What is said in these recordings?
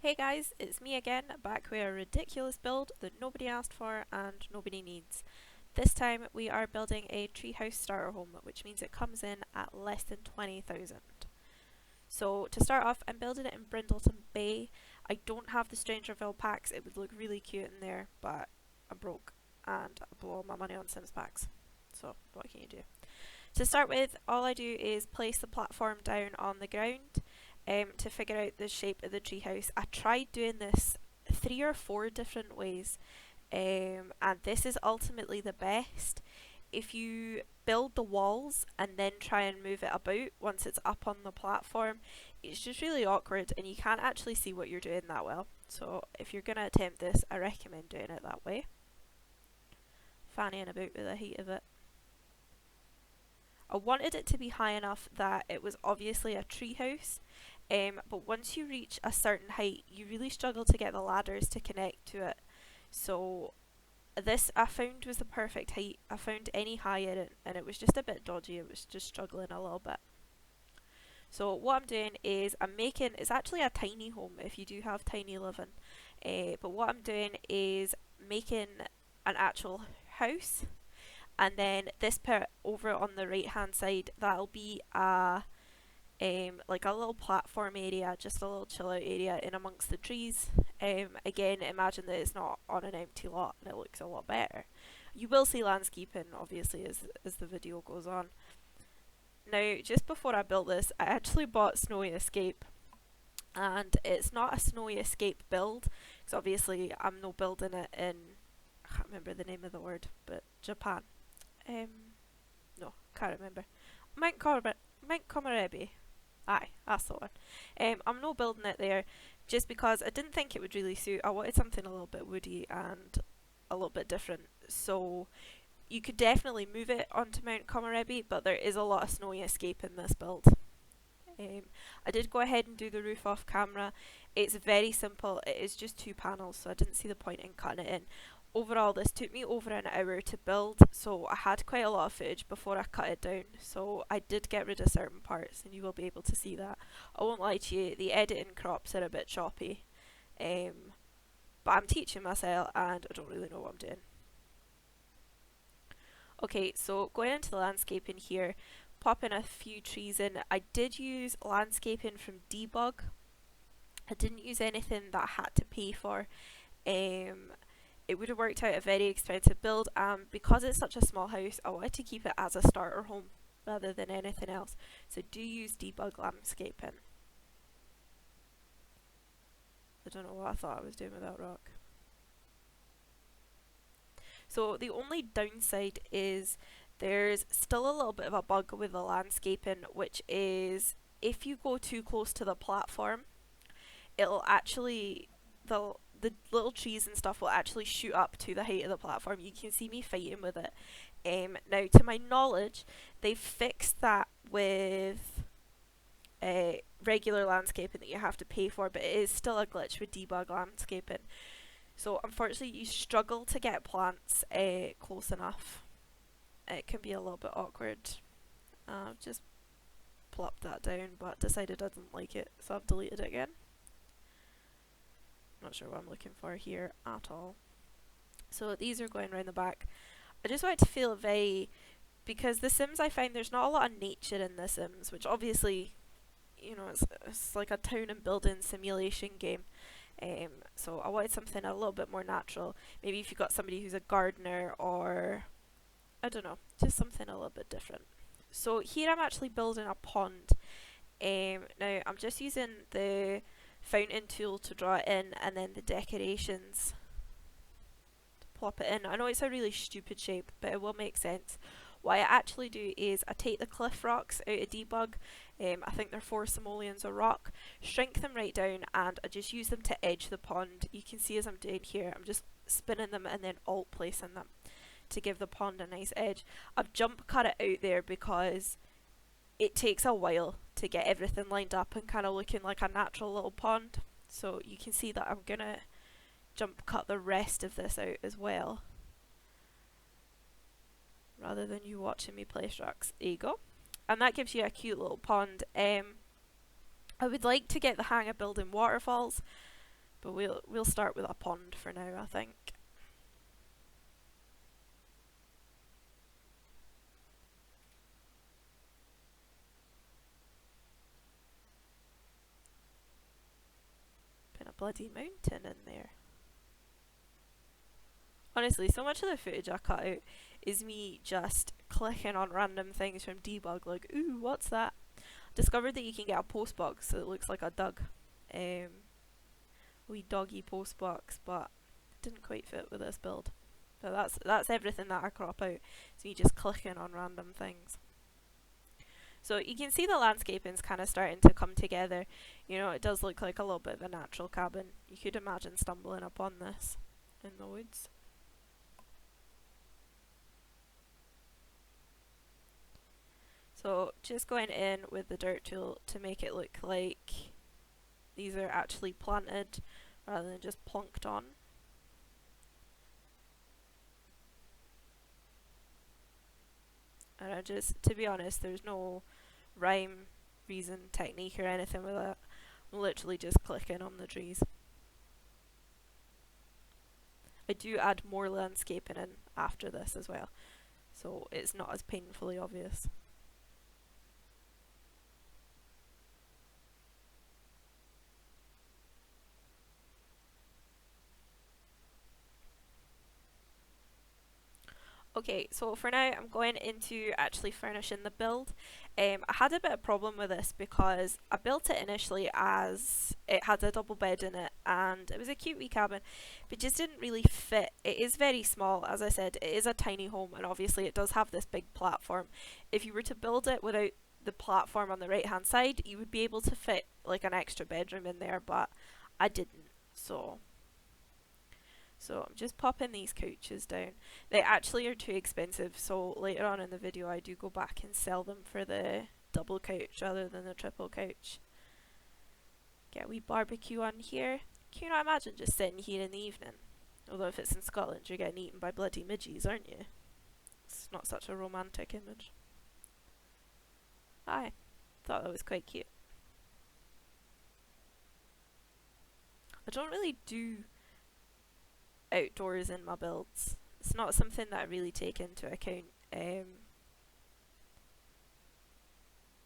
Hey guys, it's me again, back with a ridiculous build that nobody asked for and nobody needs. This time we are building a treehouse starter home, which means it comes in at less than 20,000. So to start off, I'm building it in Brindleton Bay. I don't have the Strangerville packs, it would look really cute in there, but I'm broke and I blow all my money on Sims packs. So what can you do? To start with, all I do is place the platform down on the ground to figure out the shape of the treehouse. I tried doing this 3 or 4 different ways, and this is ultimately the best. If you build the walls and then try and move it about once it's up on the platform, it's just really awkward and you can't actually see what you're doing that well. So if you're going to attempt this, I recommend doing it that way. Fannying about with the heat of it. I wanted it to be high enough that it was obviously a treehouse, but once you reach a certain height, you really struggle to get the ladders to connect to it. So this I found was the perfect height. I found any higher and it was just a bit dodgy. It was just struggling a little bit. So what I'm doing is I'm making, it's actually a tiny home if you do have tiny living, but what I'm doing is making an actual house, and then this part over on the right hand side, that'll be a like a little platform area, just a little chill out area in amongst the trees. Again, imagine that it's not on an empty lot and it looks a lot better. You will see landscaping obviously as the video goes on. Now, just before I built this, I actually bought Snowy Escape, and it's not a Snowy Escape build because obviously I'm no building it in, I can't remember the name of the word, but Japan. No, can't remember. Mount Komorebi. Aye, that's the one. I'm not building it there just because I didn't think it would really suit. I wanted something a little bit woody and a little bit different. So you could definitely move it onto Mount Komorebi, but there is a lot of Snowy Escape in this build. I did go ahead and do the roof off camera. It's very simple. It is just 2 panels, so I didn't see the point in cutting it in. Overall, this took me over an hour to build, so I had quite a lot of footage before I cut it down, so I did get rid of certain parts and you will be able to see that. I won't lie to you, the editing crops are a bit choppy, but I'm teaching myself and I don't really know what I'm doing. Okay, so going into the landscaping here, popping a few trees in. I did use landscaping from Debug. I didn't use anything that I had to pay for. It would have worked out a very expensive build, and because it's such a small house, I wanted to keep it as a starter home rather than anything else. So do use Debug landscaping. I don't know what I thought I was doing with that rock. So the only downside is there's still a little bit of a bug with the landscaping, which is if you go too close to the platform, it'll actually, the little trees and stuff will actually shoot up to the height of the platform. You can see me fighting with it. Now, to my knowledge, they've fixed that with regular landscaping that you have to pay for, but it is still a glitch with Debug landscaping. So unfortunately you struggle to get plants close enough. It can be a little bit awkward. I've just plopped that down but decided I didn't like it, so I've deleted it again. Not sure what I'm looking for here at all. So these are going around the back. I just want it to feel very, because The Sims, I find there's not a lot of nature in The Sims, which obviously, you know, it's like a town and building simulation game. So I wanted something a little bit more natural. Maybe if you've got somebody who's a gardener, or I don't know, just something a little bit different. So here I'm actually building a pond. Now I'm just using the fountain tool to draw it in, and then the decorations to plop it in. I know it's a really stupid shape, but it will make sense. What I actually do is I take the cliff rocks out of Debug, I think they're 4 simoleons a rock, shrink them right down, and I just use them to edge the pond. You can see as I'm doing here, I'm just spinning them and then alt placing them to give the pond a nice edge. I've jump cut it out there because it takes a while to get everything lined up and kind of looking like a natural little pond. So you can see that I'm gonna jump cut the rest of this out as well, rather than you watching me place rocks. There you go. And that gives you a cute little pond. I would like to get the hang of building waterfalls. But we'll start with a pond for now, I think. Put a bloody mountain in there. Honestly, so much of the footage I cut out is me just clicking on random things from debug, like, ooh, what's that? Discovered that you can get a post box that looks like a dog. Wee doggy post box, but it didn't quite fit with this build. So that's everything that I crop out. It's me just clicking on random things. So you can see the landscaping's kind of starting to come together. You know, it does look like a little bit of a natural cabin. You could imagine stumbling upon this in the woods. So just going in with the dirt tool to make it look like these are actually planted rather than just plonked on. And to be honest, there's no rhyme, reason, technique or anything with that. I'm literally just clicking on the trees. I do add more landscaping in after this as well, so it's not as painfully obvious. Okay, so for now I'm going into actually furnishing the build. I had a bit of problem with this because I built it initially as it had a double bed in it and it was a cute wee cabin, but just didn't really fit. It is very small, as I said, it is a tiny home and obviously it does have this big platform. If you were to build it without the platform on the right hand side, you would be able to fit like an extra bedroom in there, but I didn't, so I'm just popping these couches down. They actually are too expensive, so later on in the video I do go back and sell them for the double couch rather than the triple couch. Get a wee barbecue on here. Can you not imagine just sitting here in the evening? Although if it's in Scotland you're getting eaten by bloody midges, aren't you? It's not such a romantic image. I thought that was quite cute. I don't really do outdoors in my builds. It's not something that I really take into account. And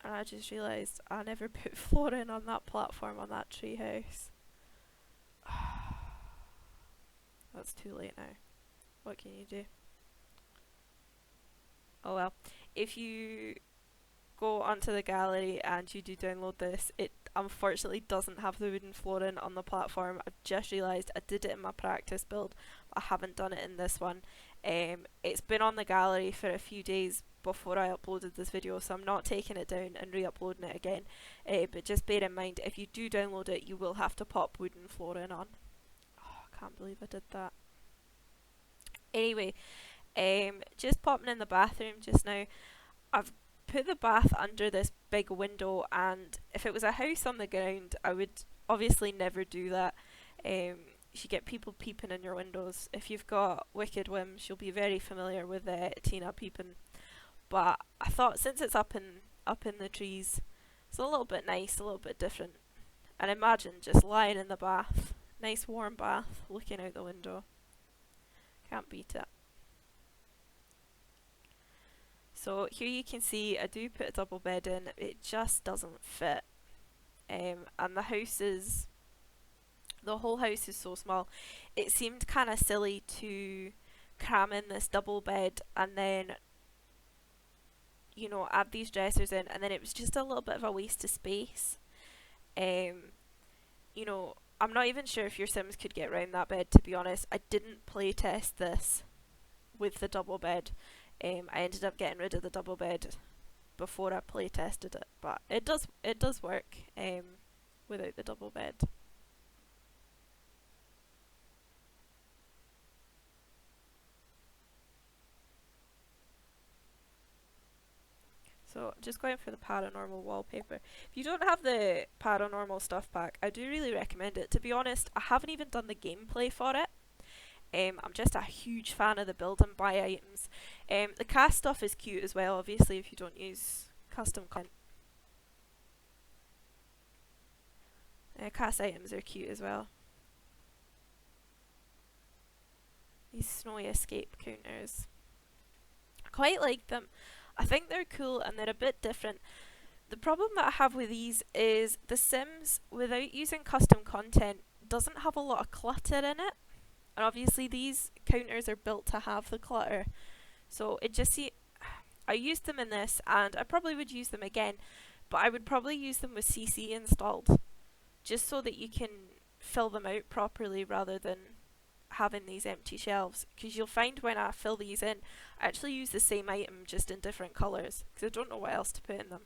I just realised I never put flooring on that platform on that treehouse. That's too late now. What can you do? Oh well. If you go onto the gallery and you do download this, it unfortunately doesn't have the wooden flooring on the platform. I've just realised I did it in my practice build, but I haven't done it in this one. It's been on the gallery for a few days before I uploaded this video, so I'm not taking it down and re-uploading it again. But just bear in mind, if you do download it, you will have to pop wooden flooring on. Oh, I can't believe I did that. Anyway, just popping in the bathroom just now. I've put the bath under this big window, and if it was a house on the ground I would obviously never do that. You should get people peeping in your windows. If you've got wicked whims you'll be very familiar with Tina peeping, but I thought since it's up in the trees it's a little bit nice, a little bit different. And imagine just lying in the bath, nice warm bath, looking out the window. Can't beat it. So here you can see I do put a double bed in, it just doesn't fit. And the whole house is so small, it seemed kind of silly to cram in this double bed and then, you know, add these dressers in, and then it was just a little bit of a waste of space. You know, I'm not even sure if your Sims could get around that bed, to be honest. I didn't play test this with the double bed. I ended up getting rid of the double bed before I play tested it, but it does work without the double bed. So just going for the Paranormal Wallpaper. If you don't have the Paranormal stuff pack, I do really recommend it. To be honest, I haven't even done the gameplay for it. I'm just a huge fan of the build and buy items. The cast stuff is cute as well, obviously, if you don't use custom content. Cast items are cute as well. These snowy escape counters. I quite like them. I think they're cool and they're a bit different. The problem that I have with these is The Sims, without using custom content, doesn't have a lot of clutter in it. And obviously these counters are built to have the clutter. So it just I used them in this and I probably would use them again, but I would probably use them with CC installed, just so that you can fill them out properly rather than having these empty shelves. Because you'll find when I fill these in, I actually use the same item just in different colours because I don't know what else to put in them.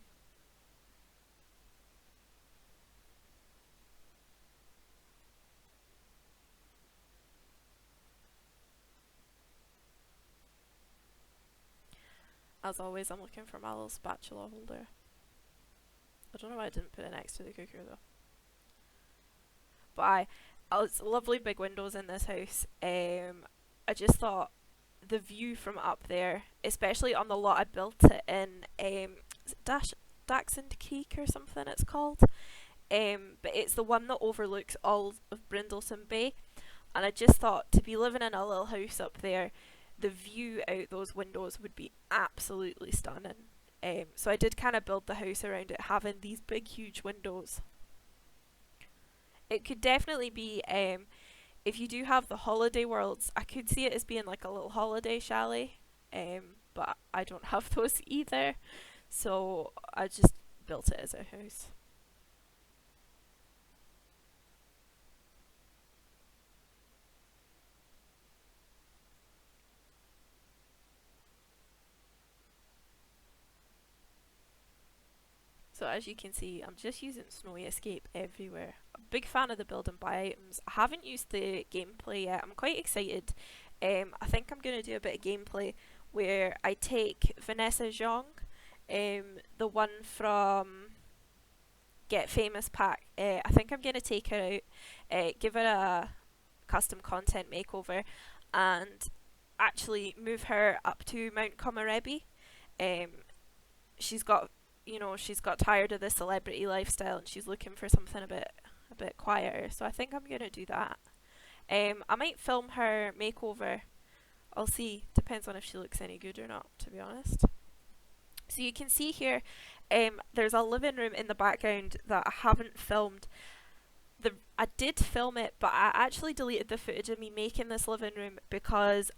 As always, I'm looking for my little spatula holder. I don't know why I didn't put it next to the cooker though. But it's lovely big windows in this house. I just thought the view from up there, especially on the lot I built it in, is it Daxond Creek or something it's called? But it's the one that overlooks all of Brindlesome Bay. And I just thought, to be living in a little house up there, the view out those windows would be absolutely stunning. So I did kind of build the house around it having these big huge windows. It could definitely be, if you do have the holiday worlds, I could see it as being like a little holiday chalet, but I don't have those either, so I just built it as a house. So as you can see, I'm just using Snowy Escape everywhere. A big fan of the build and buy items. I haven't used the gameplay yet. I'm quite excited. I think I'm going to do a bit of gameplay where I take Vanessa Zhang, the one from Get Famous Pack. I think I'm going to take her out, give her a custom content makeover, and actually move her up to Mount Komarebi. Um, she's got she's got tired of the celebrity lifestyle and she's looking for something a bit quieter. So I think I'm gonna do that. I might film her makeover. I'll see. Depends on if she looks any good or not, to be honest. So you can see here, there's a living room in the background that I haven't filmed. I did film it, but I actually deleted the footage of me making this living room because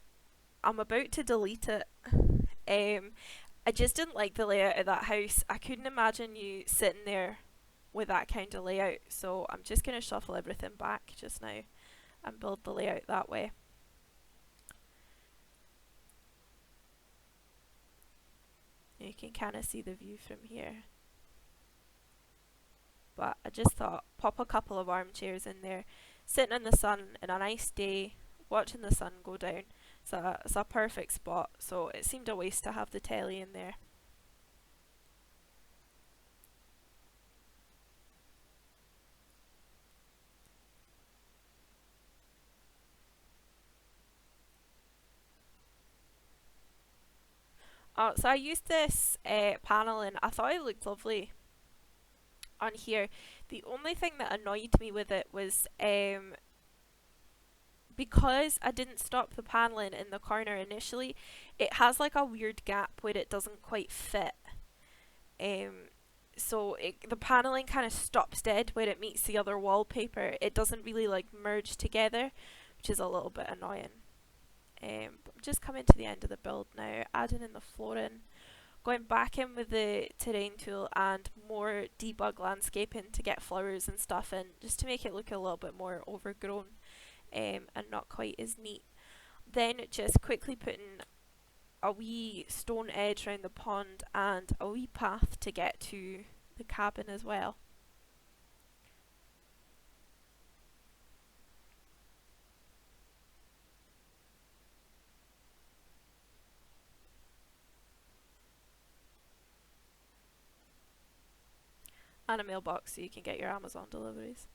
I'm about to delete it. I just didn't like the layout of that house. I couldn't imagine you sitting there with that kind of layout, so I'm just going to shuffle everything back just now and build the layout that way. You can kind of see the view from here. But I just thought, pop a couple of armchairs in there, sitting in the sun in a nice day, watching the sun go down. It's a perfect spot, so it seemed a waste to have the telly in there. So I used this panel and I thought it looked lovely on here. The only thing that annoyed me with it was because I didn't stop the paneling in the corner initially, it has like a weird gap where it doesn't quite fit. So the paneling kind of stops dead where it meets the other wallpaper. It doesn't really like merge together, which is a little bit annoying. But I'm just coming to the end of the build now, adding in the flooring, going back in with the terrain tool and more debug landscaping to get flowers and stuff in, just to make it look a little bit more overgrown and not quite as neat. Then just quickly putting a wee stone edge around the pond and a wee path to get to the cabin as well. And a mailbox so you can get your Amazon deliveries.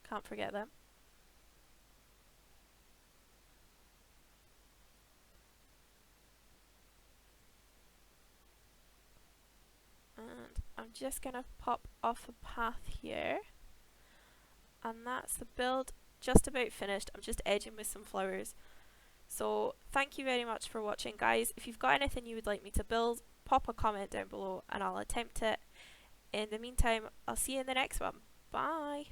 Can't forget them. And I'm just gonna pop off a path here. And that's the build just about finished. I'm just edging with some flowers. So thank you very much for watching, guys. If you've got anything you would like me to build, pop a comment down below and I'll attempt it. In the meantime, I'll see you in the next one. Bye!